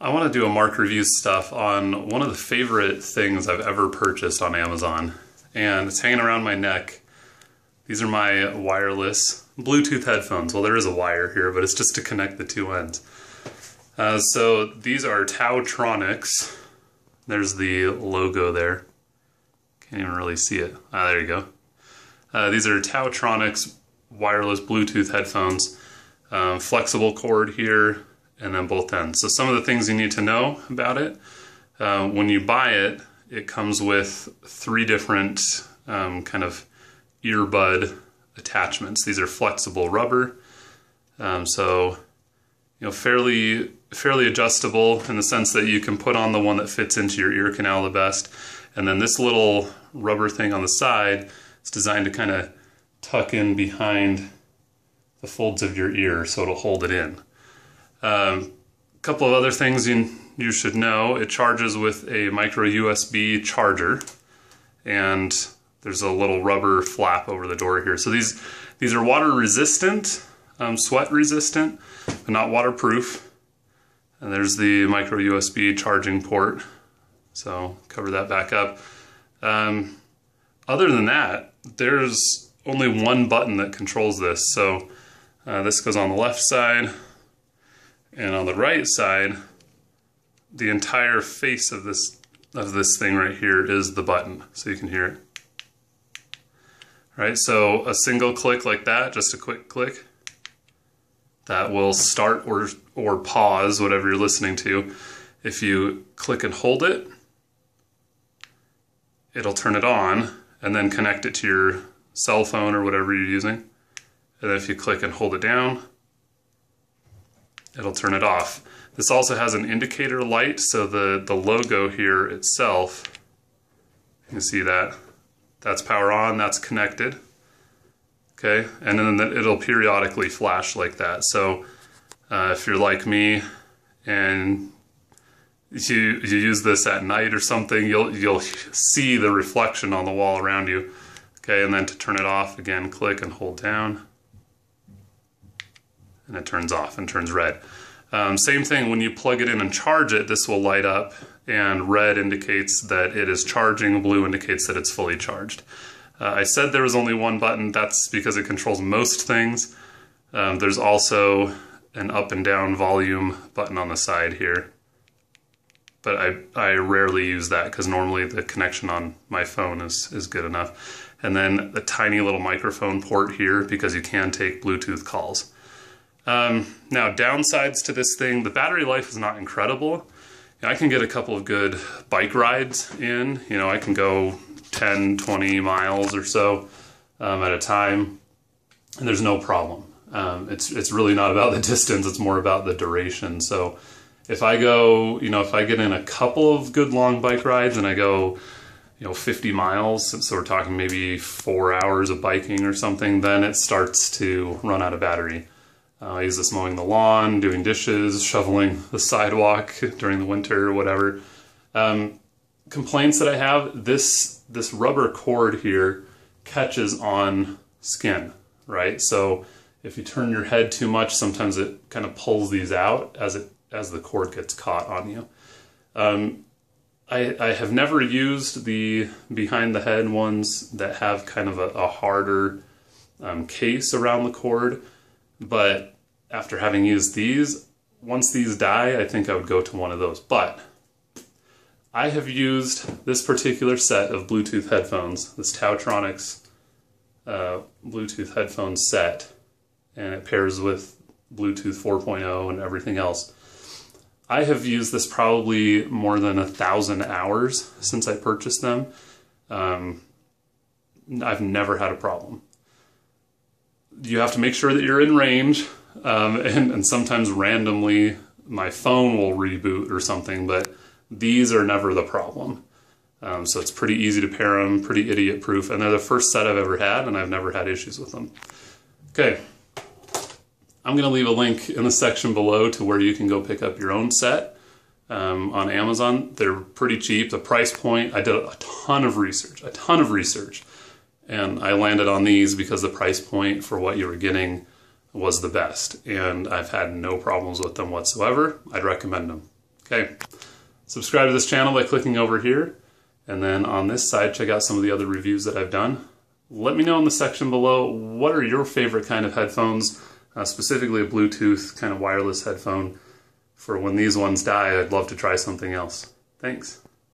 I want to do a Mark Reviews stuff on one of the favorite things I've ever purchased on Amazon, and it's hanging around my neck. These are my wireless Bluetooth headphones. Well, there is a wire here, but it's just to connect the two ends. So these are TaoTronics. There's the logo there. Can't even really see it. There you go. These are TaoTronics wireless Bluetooth headphones. Flexible cord here, and then both ends. So some of the things you need to know about it. When you buy it, it comes with 3 different kind of earbud attachments. These are flexible rubber, so fairly adjustable in the sense that you can put on the one that fits into your ear canal the best. And then this little rubber thing on the side is designed to kind of tuck in behind the folds of your ear so it'll hold it in. A couple of other things you should know. It charges with a micro USB charger, and there's a little rubber flap over the door here. So these are water resistant, sweat resistant, but not waterproof. And there's the micro USB charging port. So cover that back up. Other than that, there's only one button that controls this. So this goes on the left side, and on the right side, the entire face of this thing right here is the button, so you can hear it. Right, so a single click like that, just a quick click, that will start or pause whatever you're listening to. If you click and hold it, it'll turn it on and then connect it to your cell phone or whatever you're using. And then if you click and hold it down, it'll turn it off. This also has an indicator light, so the logo here itself, you can see that. That's power on, that's connected. Okay, and then it'll periodically flash like that. So if you're like me and you use this at night or something, you'll see the reflection on the wall around you. Okay, and then to turn it off, again, click and hold down, and it turns off and turns red. Same thing, when you plug it in and charge it, this will light up, and red indicates that it is charging, blue indicates that it's fully charged. I said there was only one button. That's because it controls most things. There's also an up and down volume button on the side here, but I rarely use that because normally the connection on my phone is good enough. And then the tiny little microphone port here because you can take Bluetooth calls. Now, downsides to this thing, the battery life is not incredible. I can get a couple of good bike rides in. I can go 10, 20 miles or so at a time, and there's no problem. It's really not about the distance, it's more about the duration. So if I go, if I get in a couple of good long bike rides and I go 50 miles, so we're talking maybe 4 hours of biking or something, then it starts to run out of battery. I use this mowing the lawn, doing dishes, shoveling the sidewalk during the winter or whatever. Complaints that I have, this rubber cord here catches on skin, right? So if you turn your head too much, sometimes it kind of pulls these out as the cord gets caught on you. I have never used the behind the head ones that have kind of a harder case around the cord. But after having used these, once these die, I think I would go to one of those. But I have used this particular set of Bluetooth headphones, this TaoTronics Bluetooth headphone set, and it pairs with Bluetooth 4.0 and everything else. I have used this probably more than 1,000 hours since I purchased them. I've never had a problem. You have to make sure that you're in range, and sometimes randomly my phone will reboot or something, but these are never the problem. So it's pretty easy to pair them, pretty idiot proof, and they're the first set I've ever had, and I've never had issues with them. Okay, I'm going to leave a link in the section below to where you can go pick up your own set on Amazon. They're pretty cheap. The price point, I did a ton of research, and I landed on these because the price point for what you were getting was the best, and I've had no problems with them whatsoever. I'd recommend them. Okay, subscribe to this channel by clicking over here, and then on this side, check out some of the other reviews that I've done. Let me know in the section below, what are your favorite kind of headphones, specifically a Bluetooth kind of wireless headphone. For when these ones die, I'd love to try something else. Thanks.